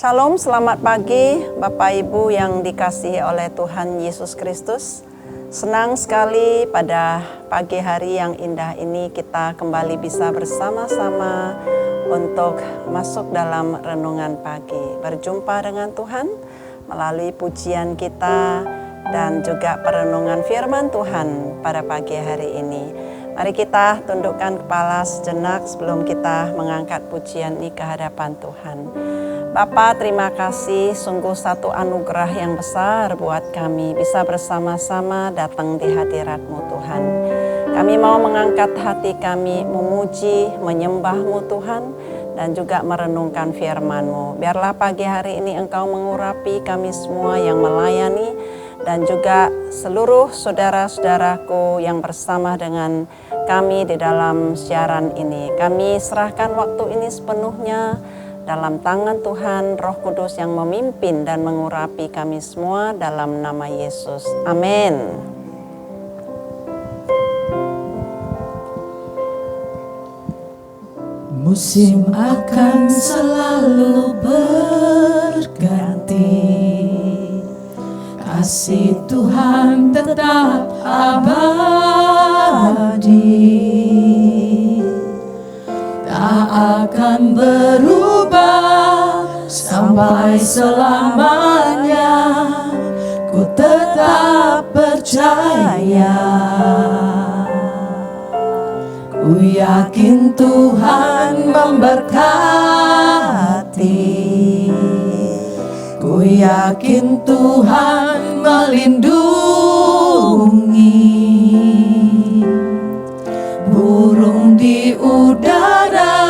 Shalom, selamat pagi Bapak Ibu yang dikasihi oleh Tuhan Yesus Kristus. Senang sekali pada pagi hari yang indah ini kita kembali bisa bersama-sama untuk masuk dalam renungan pagi. Berjumpa dengan Tuhan melalui pujian kita dan juga perenungan firman Tuhan pada pagi hari ini. Mari kita tundukkan kepala sejenak sebelum kita mengangkat pujian ini ke hadapan Tuhan. Bapa, terima kasih, sungguh satu anugerah yang besar buat kami bisa bersama-sama datang di hadirat-Mu Tuhan. Kami mau mengangkat hati kami, memuji, menyembah-Mu Tuhan, dan juga merenungkan firman-Mu. Biarlah pagi hari ini Engkau mengurapi kami semua yang melayani, dan juga seluruh saudara-saudaraku yang bersama dengan kami di dalam siaran ini. Kami serahkan waktu ini sepenuhnya dalam tangan Tuhan, Roh Kudus yang memimpin dan mengurapi kami semua dalam nama Yesus. Amin. Musim akan selalu berganti, kasih Tuhan tetap abadi, tak akan berubah sampai selamanya. Ku tetap percaya, ku yakin Tuhan memberkati, ku yakin Tuhan melindungi. Burung di udara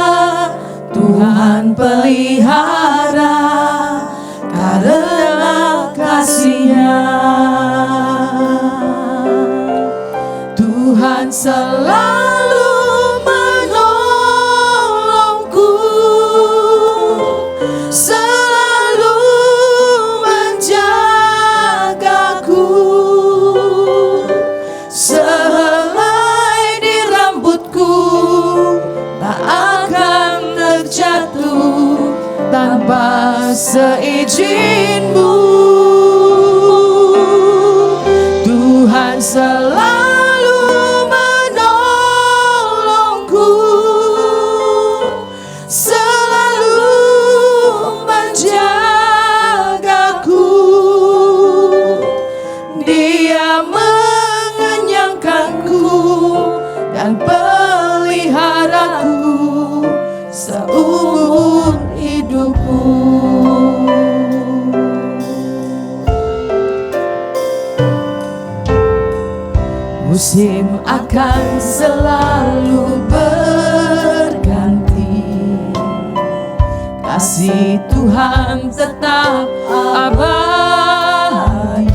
Tuhan pelihara karena kasih-Nya. Tuhan selalu menolongku, selalu menjagaku. Sehelai di rambutku tak akan terjatuh tanpa seizin-Mu. Tuhan selalu menolongku, selalu menjagaku. Dia mengenyangkanku dan peliharaku seumur hidupku. Musim akan selalu berganti, kasih Tuhan tetap abadi,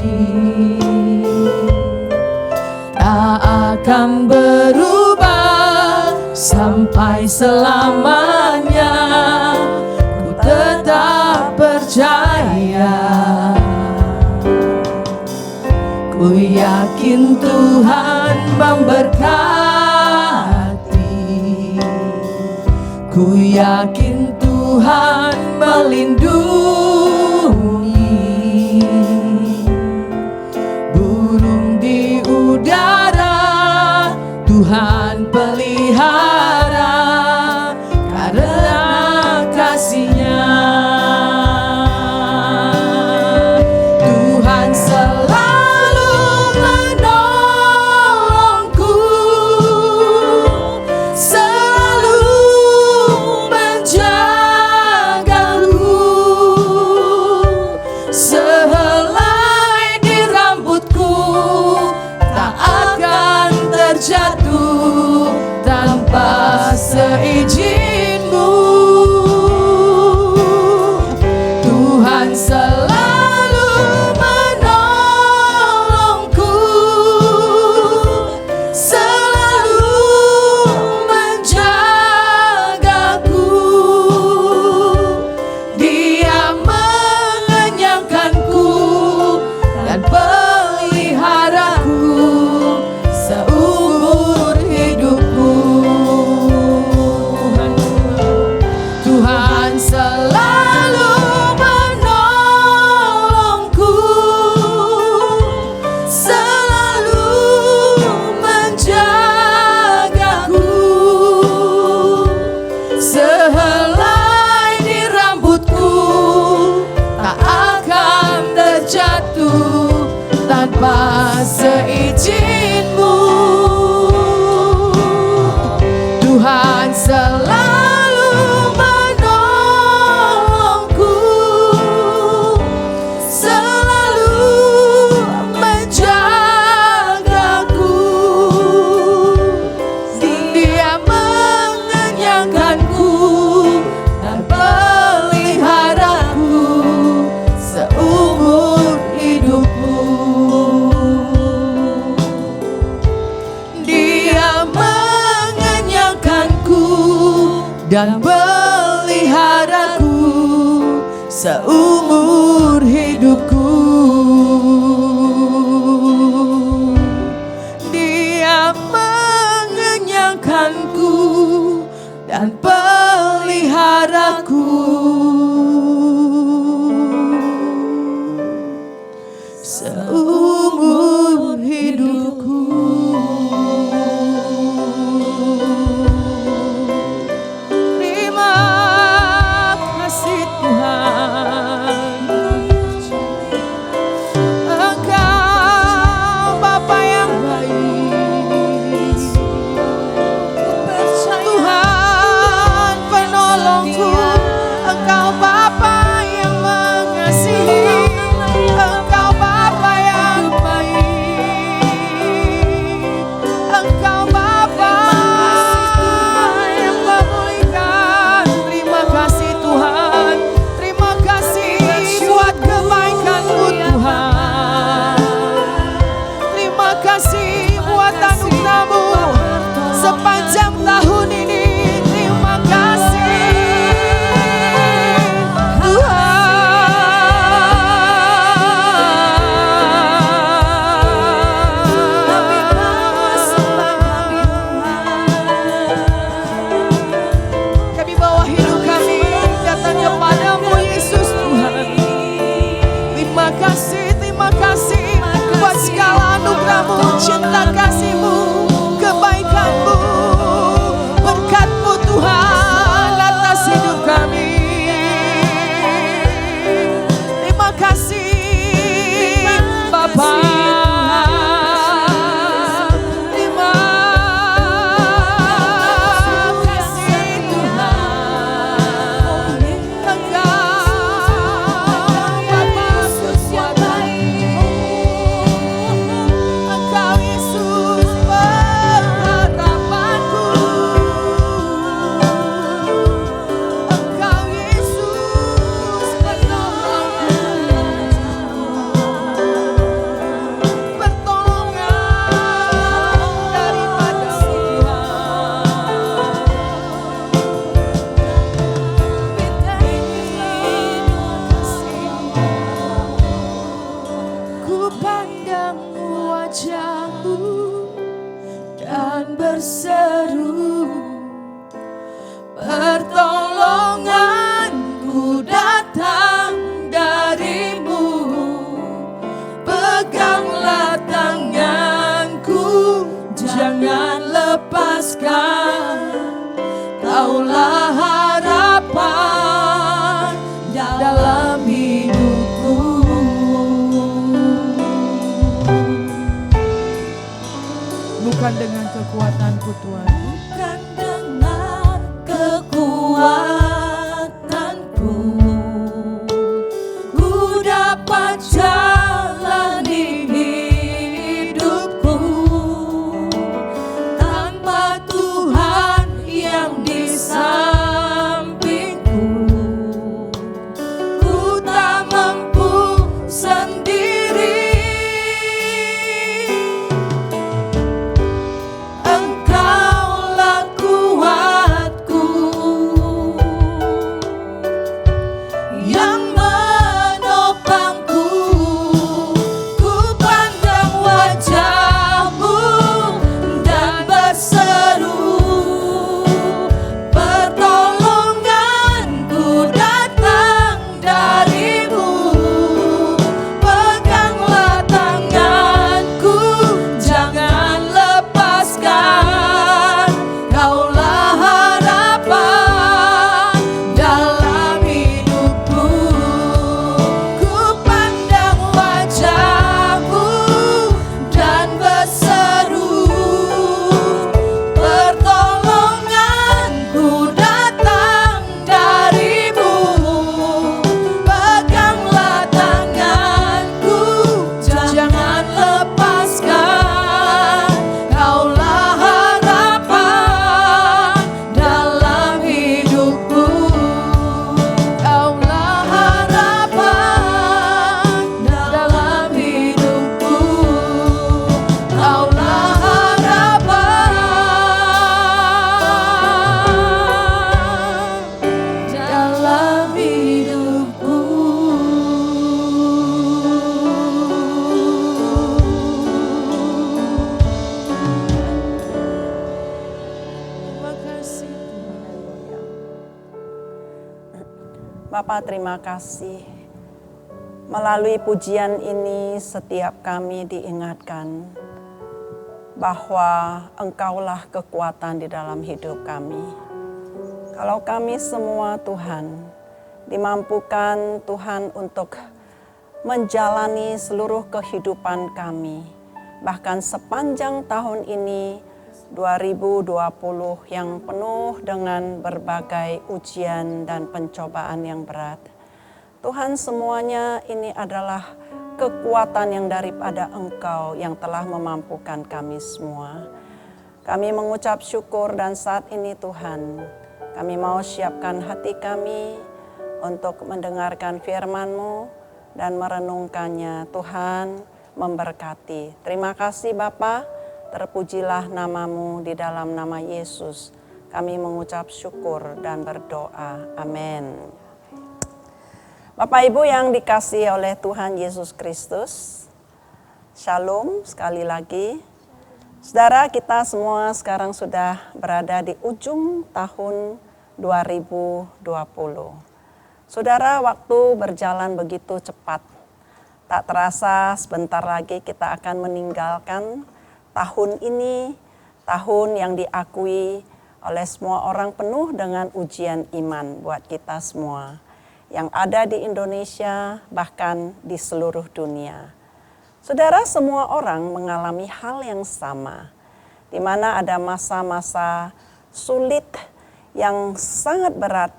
tak akan berubah sampai selamanya. Ku tetap percaya, ku yakin Tuhan memberkati, ku yakin Tuhan melindungi. Burung di udara Tuhan pelihara karena kasih-Nya. Tuhan selalu menolongku, selalu menjagaku. Sehelai di rambutku tak akan terjatuh tanpa seizin-Mu. Tuhan selalu menolongku, selalu menjagaku. Dia mengenyangkanku dan peliharaku seumur hidupku. dan peliharaku seumur hidupku. Dia mengenyangkanku dan peliharaku seumur hidupku. Terima kasih Tuhan, Engkau Bapa yang baik, Tuhan penolongku, Engkau Bapa yang mengasihi, Engkau Bapa yang baik, Engkau Bapa yang memulihkan. Terima kasih Tuhan, terima kasih buat kebaikan-Mu Tuhan, terima kasih buat anugerah-Mu sepanjang tahun ini. Terima kasih Kami bawa hidup kami datangnya padamu Yesus Tuhan. Terima kasih buat segala anugerah-Mu, cinta kasih-Mu, kebaikan-Mu, berkat-Mu Tuhan atas hidup kami. Terima kasih Bapa. Terima kasih Tuhan, Engkau Bapa kekuatan, Engkau Yesus pengharapanku, Engkau Yesus penolongku, pertolongan daripada Tuhan. Ku pandang wajah-Mu dan berseru, pertolonganku datang dari-Mu. Peganglah tanganku, jangan lepaskan, Kaulah harapan dalam hidupku. Bukan dengan kekuatanku Tuhan, bukan dengan kekuatanku, ku dapat jalani hidupku tanpa Tuhan yang di sampingku. Ku tak mampu sendiri, Engkau Bapa, terima kasih. Melalui pujian ini setiap kami diingatkan bahwa Engkaulah kekuatan di dalam hidup kami. Kalau kami semua Tuhan, dimampukan Tuhan untuk menjalani seluruh kehidupan kami. Bahkan sepanjang tahun ini 2020 yang penuh dengan berbagai ujian dan pencobaan yang berat. Tuhan, semuanya ini adalah kekuatan yang daripada Engkau yang telah memampukan kami semua. Kami mengucap syukur dan saat ini Tuhan, kami mau siapkan hati kami untuk mendengarkan firman-Mu dan merenungkannya. Tuhan memberkati. Terima kasih Bapa, terpujilah nama-Mu di dalam nama Yesus. Kami mengucap syukur dan berdoa. Amin. Bapak Ibu yang dikasihi oleh Tuhan Yesus Kristus, Shalom sekali lagi. Saudara, kita semua sekarang sudah berada di ujung tahun 2020. Saudara, waktu berjalan begitu cepat. Tak terasa sebentar lagi kita akan meninggalkan tahun ini, tahun yang diakui oleh semua orang penuh dengan ujian iman buat kita semua yang ada di Indonesia, bahkan di seluruh dunia. Saudara, semua orang mengalami hal yang sama, di mana ada masa-masa sulit yang sangat berat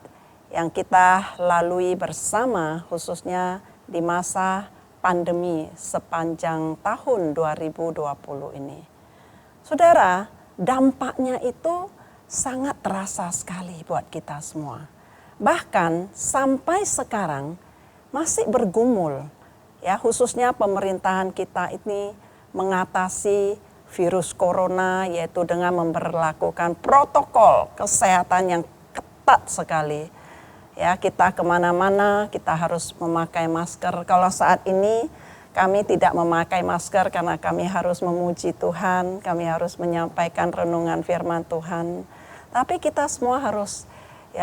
yang kita lalui bersama, khususnya di masa pandemi sepanjang tahun 2020 ini. Saudara, dampaknya itu sangat terasa sekali buat kita semua. Bahkan sampai sekarang masih bergumul, ya, khususnya pemerintahan kita ini mengatasi virus corona, yaitu dengan memberlakukan protokol kesehatan yang ketat sekali. Ya, kita kemana-mana kita harus memakai masker. Kalau saat ini kami tidak memakai masker karena kami harus memuji Tuhan, kami harus menyampaikan renungan firman Tuhan. Tapi kita semua harus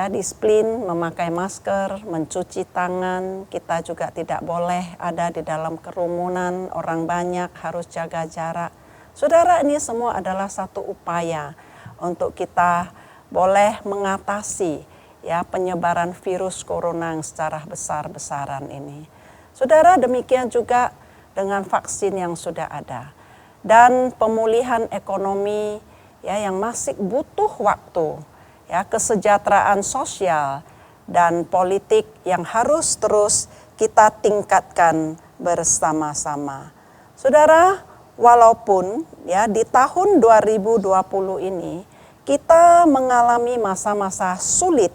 disiplin memakai masker, mencuci tangan. Kita juga tidak boleh ada di dalam kerumunan, orang banyak, harus jaga jarak. Saudara, ini semua adalah satu upaya untuk kita boleh mengatasi penyebaran virus corona yang secara besar-besaran ini. Saudara, demikian juga dengan vaksin yang sudah ada dan pemulihan ekonomi yang masih butuh waktu. Kesejahteraan sosial dan politik yang harus terus kita tingkatkan bersama-sama. Saudara, walaupun di tahun 2020 ini kita mengalami masa-masa sulit,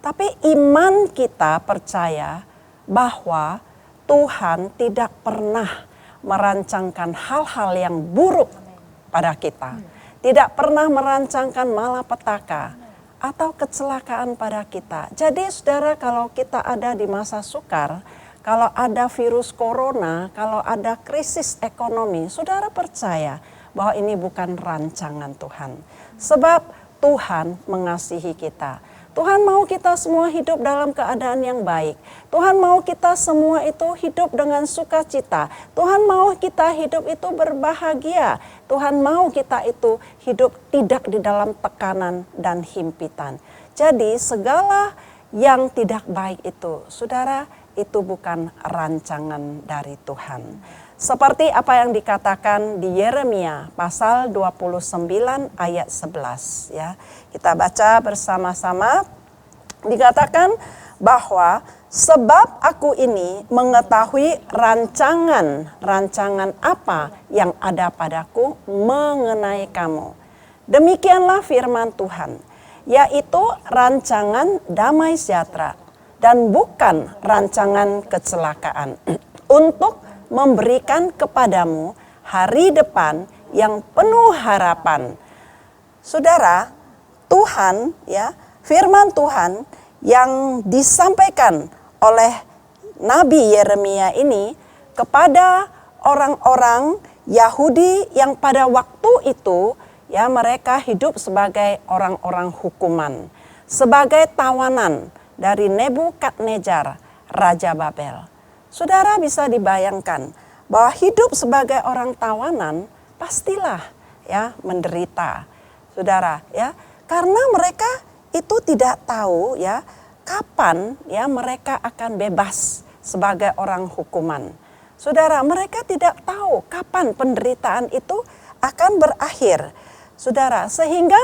tapi iman kita percaya bahwa Tuhan tidak pernah merancangkan hal-hal yang buruk pada kita. Tidak pernah merancangkan malapetaka atau kecelakaan pada kita. Jadi saudara, kalau kita ada di masa sukar, kalau ada virus corona, kalau ada krisis ekonomi, saudara percaya bahwa ini bukan rancangan Tuhan. Sebab Tuhan mengasihi kita. Tuhan mau kita semua hidup dalam keadaan yang baik. Tuhan mau kita semua itu hidup dengan sukacita. Tuhan mau kita hidup itu berbahagia. Tuhan mau kita itu hidup tidak di dalam tekanan dan himpitan. Jadi segala yang tidak baik itu, saudara, itu bukan rancangan dari Tuhan. Seperti apa yang dikatakan di Yeremia pasal 29 ayat 11 ya. Kita baca bersama-sama. Dikatakan bahwa sebab aku ini mengetahui rancangan apa yang ada padaku mengenai kamu. Demikianlah firman Tuhan, yaitu rancangan damai sejahtera dan bukan rancangan kecelakaan untuk memberikan kepadamu hari depan yang penuh harapan. Saudara, Tuhan firman Tuhan yang disampaikan oleh Nabi Yeremia ini kepada orang-orang Yahudi yang pada waktu itu mereka hidup sebagai orang-orang hukuman, sebagai tawanan dari Nebukadnezar, Raja Babel. Saudara bisa dibayangkan bahwa hidup sebagai orang tawanan pastilah ya menderita. Saudara ya, karena mereka itu tidak tahu ya kapan ya mereka akan bebas sebagai orang hukuman. Saudara, mereka tidak tahu kapan penderitaan itu akan berakhir. Saudara, sehingga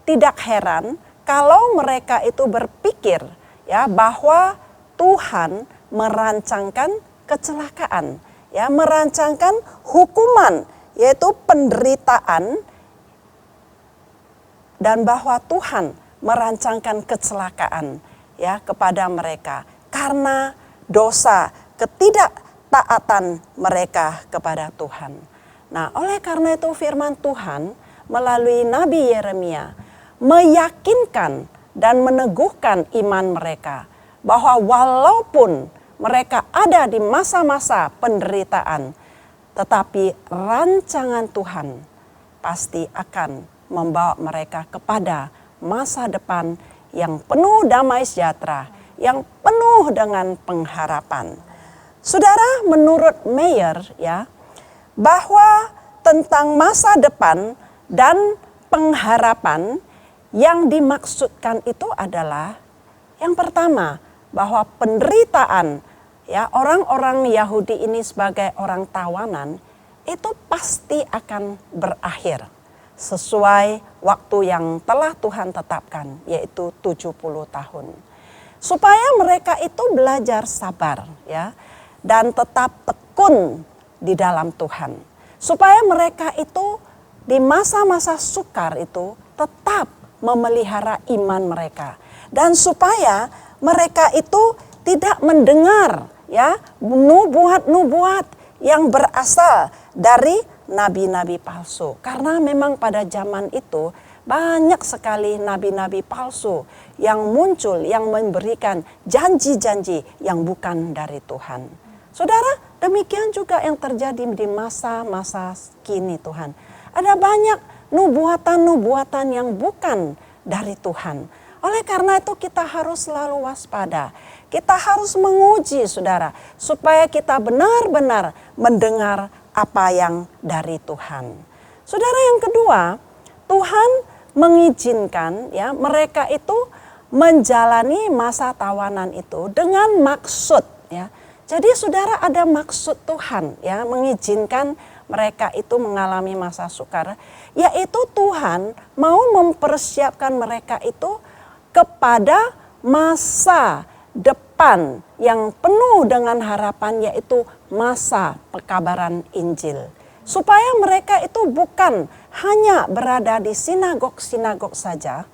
tidak heran kalau mereka itu berpikir ya bahwa Tuhan merancangkan kecelakaan, ya merancangkan hukuman yaitu penderitaan, dan bahwa Tuhan merancangkan kecelakaan ya kepada mereka karena dosa ketidaktaatan mereka kepada Tuhan. Nah, oleh karena itu firman Tuhan melalui Nabi Yeremia meyakinkan dan meneguhkan iman mereka bahwa walaupun mereka ada di masa-masa penderitaan, tetapi rancangan Tuhan pasti akan membawa mereka kepada masa depan yang penuh damai sejahtera, yang penuh dengan pengharapan. Saudara, menurut Meyer ya, bahwa tentang masa depan dan pengharapan yang dimaksudkan itu adalah yang pertama, bahwa penderitaan ya orang-orang Yahudi ini sebagai orang tawanan itu pasti akan berakhir sesuai waktu yang telah Tuhan tetapkan, yaitu 70 tahun. Supaya mereka itu belajar sabar ya dan tetap tekun di dalam Tuhan. Supaya mereka itu di masa-masa sukar itu tetap memelihara iman mereka. Dan supaya mereka itu tidak mendengar ya nubuat-nubuat yang berasal dari nabi-nabi palsu. Karena memang pada zaman itu banyak sekali nabi-nabi palsu yang muncul, yang memberikan janji-janji yang bukan dari Tuhan. Saudara, demikian juga yang terjadi di masa-masa kini Tuhan. Ada banyak nubuatan-nubuatan yang bukan dari Tuhan. Oleh karena itu kita harus selalu waspada. Kita harus menguji saudara, supaya kita benar-benar mendengar apa yang dari Tuhan. Saudara, yang kedua, Tuhan mengizinkan ya mereka itu menjalani masa tawanan itu dengan maksud ya. Jadi saudara, ada maksud Tuhan ya mengizinkan mereka itu mengalami masa sukar, yaitu Tuhan mau mempersiapkan mereka itu kepada masa depan yang penuh dengan harapan, yaitu masa pekabaran Injil. Supaya mereka itu bukan hanya berada di sinagog-sinagog saja,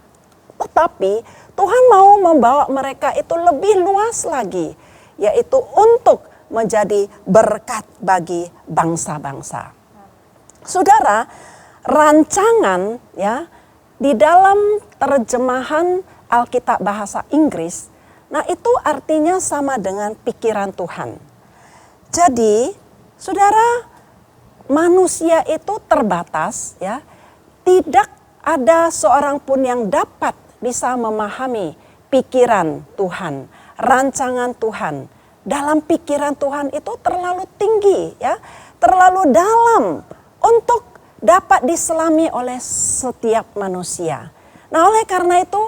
tetapi Tuhan mau membawa mereka itu lebih luas lagi, yaitu untuk menjadi berkat bagi bangsa-bangsa. Saudara, rancangan ya di dalam terjemahan Alkitab bahasa Inggris, nah itu artinya sama dengan pikiran Tuhan. Jadi, saudara, manusia itu terbatas ya, tidak ada seorang pun yang dapat bisa memahami pikiran Tuhan, rancangan Tuhan. Dalam pikiran Tuhan itu terlalu tinggi ya, terlalu dalam untuk dapat diselami oleh setiap manusia. Nah, oleh karena itu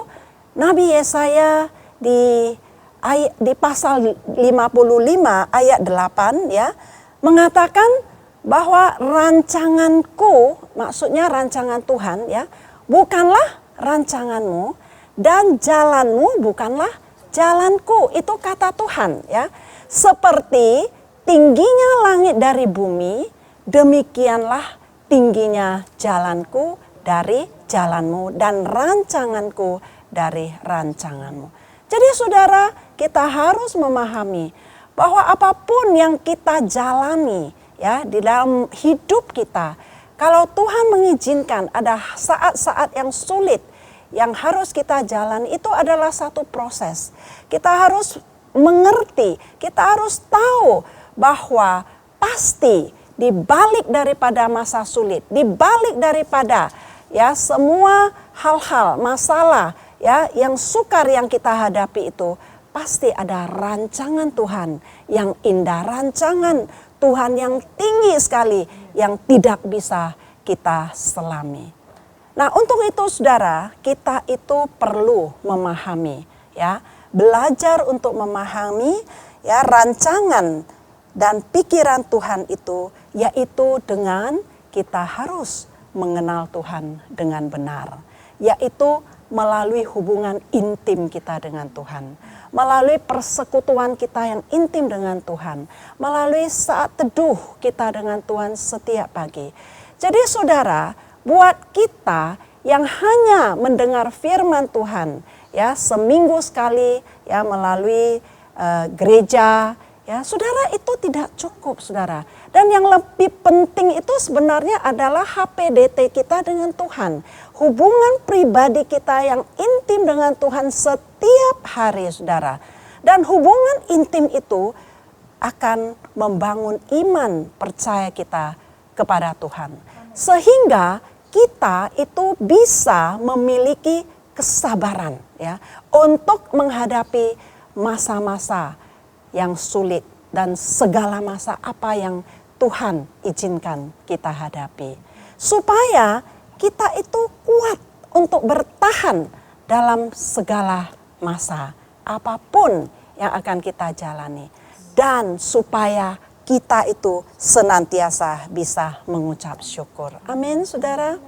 Nabi Yesaya di pasal 55 ayat 8 ya mengatakan bahwa rancanganku, maksudnya rancangan Tuhan ya, bukanlah rancanganmu dan jalanmu bukanlah jalanku. Itu kata Tuhan ya. Seperti tingginya langit dari bumi, demikianlah tingginya jalanku dari jalanmu dan rancanganku dari rancanganmu. Jadi saudara, kita harus memahami bahwa apapun yang kita jalani ya di dalam hidup kita, kalau Tuhan mengizinkan ada saat-saat yang sulit yang harus kita jalani, itu adalah satu proses. Kita harus mengerti, kita harus tahu bahwa pasti di balik daripada masa sulit, di balik daripada ya semua hal-hal, masalah ya, yang sukar yang kita hadapi itu pasti ada rancangan Tuhan yang indah, rancangan Tuhan yang tinggi sekali yang tidak bisa kita selami. Nah, untuk itu saudara, kita itu perlu memahami, ya, belajar untuk memahami, ya, rancangan dan pikiran Tuhan itu, yaitu dengan kita harus mengenal Tuhan dengan benar, yaitu melalui hubungan intim kita dengan Tuhan, melalui persekutuan kita yang intim dengan Tuhan, melalui saat teduh kita dengan Tuhan setiap pagi. Jadi saudara, buat kita yang hanya mendengar firman Tuhan, ya, seminggu sekali, ya, melalui gereja, ya, saudara, itu tidak cukup, saudara. Dan yang lebih penting itu sebenarnya adalah HPDT kita dengan Tuhan. Hubungan pribadi kita yang intim dengan Tuhan setiap hari, saudara. Dan hubungan intim itu akan membangun iman percaya kita kepada Tuhan. Sehingga kita itu bisa memiliki kesabaran, ya, untuk menghadapi masa-masa yang sulit dan segala masa apa yang Tuhan izinkan kita hadapi. Supaya kita itu kuat untuk bertahan dalam segala masa apapun yang akan kita jalani. Dan supaya kita itu senantiasa bisa mengucap syukur. Amin, saudara.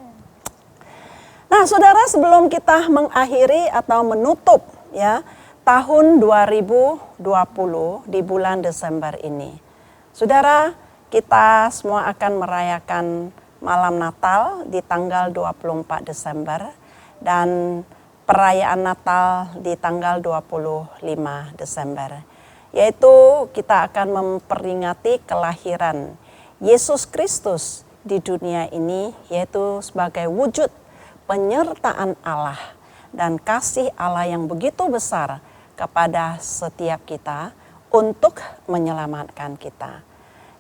Nah, saudara, sebelum kita mengakhiri atau menutup, ya, tahun 2020 di bulan Desember ini, saudara, kita semua akan merayakan malam Natal di tanggal 24 Desember dan perayaan Natal di tanggal 25 Desember. Yaitu kita akan memperingati kelahiran Yesus Kristus di dunia ini, yaitu sebagai wujud penyertaan Allah dan kasih Allah yang begitu besar kepada setiap kita untuk menyelamatkan kita.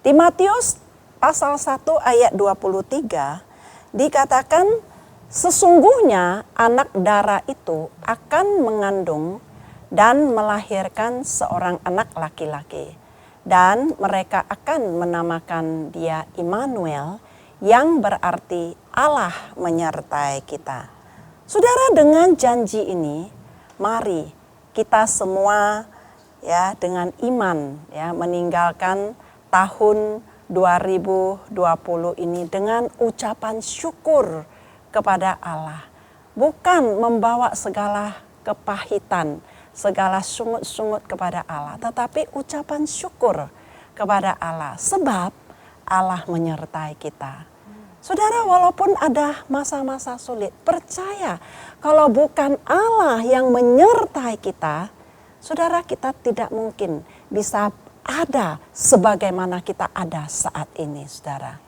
Di Matius pasal 1 ayat 23 dikatakan, sesungguhnya anak darah itu akan mengandung dan melahirkan seorang anak laki-laki. Dan mereka akan menamakan dia Immanuel, yang berarti Allah menyertai kita. Saudara, dengan janji ini, mari kita semua, ya, dengan iman, ya, meninggalkan tahun 2020 ini dengan ucapan syukur kepada Allah. Bukan membawa segala kepahitan, segala sungut-sungut kepada Allah, tetapi ucapan syukur kepada Allah, sebab Allah menyertai kita. Saudara, walaupun ada masa-masa sulit, percaya kalau bukan Allah yang menyertai kita, saudara, kita tidak mungkin bisa ada sebagaimana kita ada saat ini, saudara.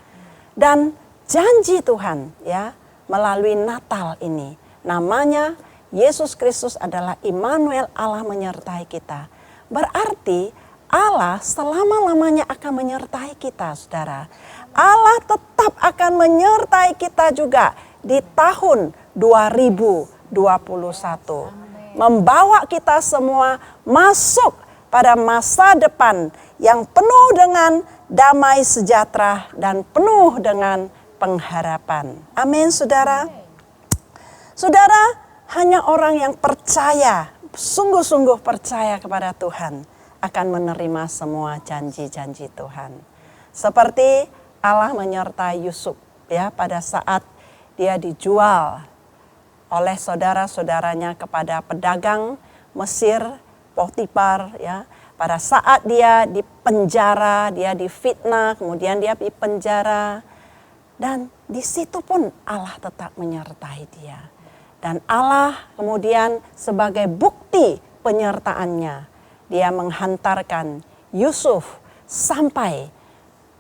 Dan janji Tuhan, ya, melalui Natal ini, namanya Yesus Kristus adalah Immanuel, Allah menyertai kita. Berarti Allah selama-lamanya akan menyertai kita, saudara. Allah tetap akan menyertai kita juga di tahun 2021. Membawa kita semua masuk pada masa depan yang penuh dengan damai sejahtera dan penuh dengan pengharapan. Amin, saudara. Saudara, hanya orang yang percaya, sungguh-sungguh percaya kepada Tuhan akan menerima semua janji-janji Tuhan. Seperti Allah menyertai Yusuf, ya, pada saat dia dijual oleh saudara-saudaranya kepada pedagang Mesir, Potifar, ya. Pada saat dia dipenjara, dia difitnah, kemudian dia dipenjara, dan di situ pun Allah tetap menyertai dia. Dan Allah kemudian sebagai bukti penyertaannya, dia menghantarkan Yusuf sampai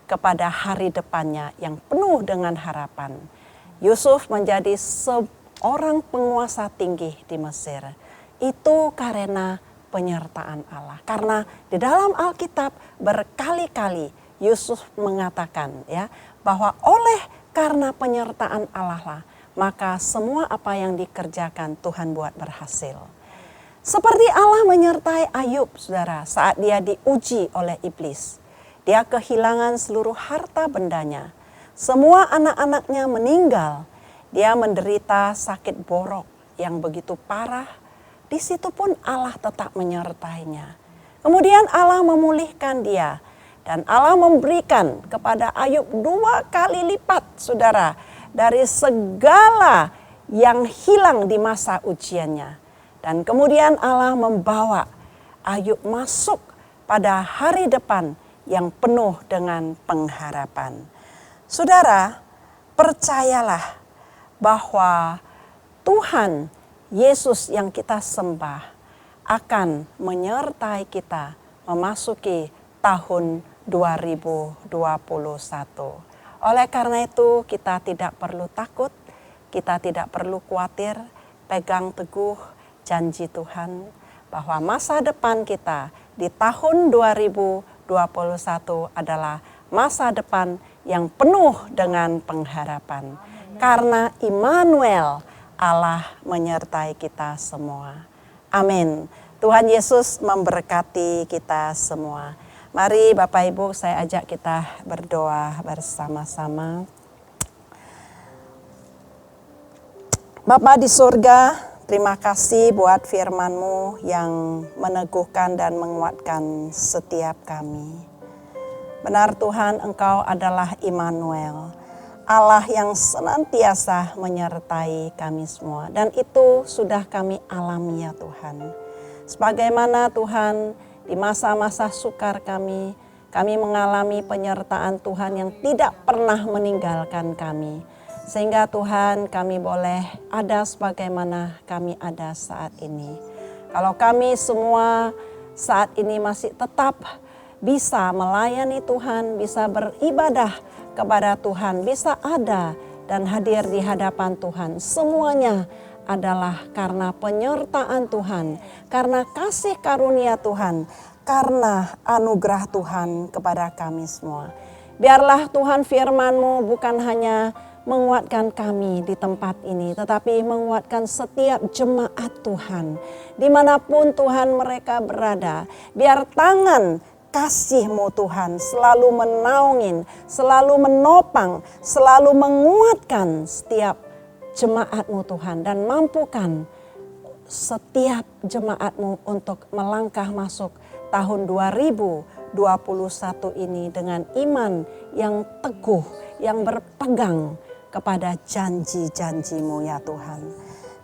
kepada hari depannya yang penuh dengan harapan. Yusuf menjadi seorang penguasa tinggi di Mesir. Itu karena penyertaan Allah. Karena di dalam Alkitab berkali-kali Yusuf mengatakan, ya, bahwa oleh karena penyertaan Allah lah, maka semua apa yang dikerjakan Tuhan buat berhasil. Seperti Allah menyertai Ayub, saudara, saat dia diuji oleh iblis. Dia kehilangan seluruh harta bendanya. Semua anak-anaknya meninggal. Dia menderita sakit borok yang begitu parah. Di situ pun Allah tetap menyertainya. Kemudian Allah memulihkan dia. Dan Allah memberikan kepada Ayub 2 kali lipat, saudara, dari segala yang hilang di masa ujiannya. Dan kemudian Allah membawa Ayub masuk pada hari depan yang penuh dengan pengharapan. Saudara, percayalah bahwa Tuhan Yesus yang kita sembah akan menyertai kita memasuki tahun 2021. Oleh karena itu kita tidak perlu takut, kita tidak perlu khawatir, pegang teguh janji Tuhan bahwa masa depan kita di tahun 2021 adalah masa depan yang penuh dengan pengharapan. Karena Immanuel, Allah menyertai kita semua. Amin. Tuhan Yesus memberkati kita semua. Mari Bapak Ibu, saya ajak kita berdoa bersama-sama. Bapa di surga, terima kasih buat firman-Mu yang meneguhkan dan menguatkan setiap kami. Benar Tuhan, Engkau adalah Immanuel, Allah yang senantiasa menyertai kami semua. Dan itu sudah kami alami ya Tuhan. Sebagaimana Tuhan di masa-masa sukar kami mengalami penyertaan Tuhan yang tidak pernah meninggalkan kami. Sehingga Tuhan kami boleh ada sebagaimana kami ada saat ini. Kalau kami semua saat ini masih tetap bisa melayani Tuhan, bisa beribadah kepada Tuhan, bisa ada dan hadir di hadapan Tuhan. Semuanya adalah karena penyertaan Tuhan, karena kasih karunia Tuhan, karena anugerah Tuhan kepada kami semua. Biarlah Tuhan firman-Mu bukan hanya menguatkan kami di tempat ini, tetapi menguatkan setiap jemaat Tuhan. Dimanapun Tuhan mereka berada, biar tangan kasih-Mu Tuhan selalu menaungin, selalu menopang, selalu menguatkan setiap jemaat-Mu Tuhan. Dan mampukan setiap jemaat-Mu untuk melangkah masuk tahun 2021 ini dengan iman yang teguh, yang berpegang kepada janji-janji-Mu ya Tuhan.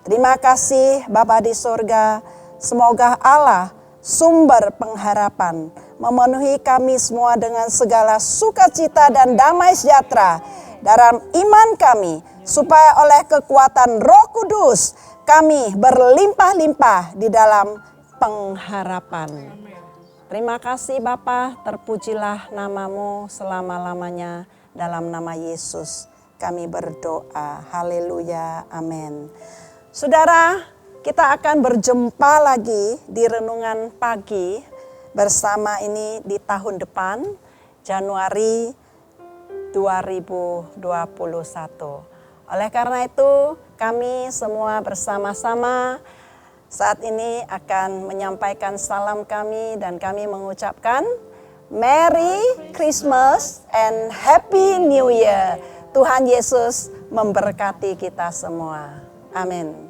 Terima kasih Bapa di surga, semoga Allah sumber pengharapan memenuhi kami semua dengan segala sukacita dan damai sejahtera dalam iman kami, supaya oleh kekuatan Roh Kudus kami berlimpah-limpah di dalam pengharapan. Terima kasih Bapa, terpujilah nama-Mu selama-lamanya. Dalam nama Yesus kami berdoa. Haleluya. Amin. Saudara, kita akan berjumpa lagi di renungan pagi bersama ini di tahun depan, Januari 2021. Oleh karena itu, kami semua bersama-sama saat ini akan menyampaikan salam kami dan kami mengucapkan Merry Christmas and Happy New Year. Tuhan Yesus memberkati kita semua. Amin.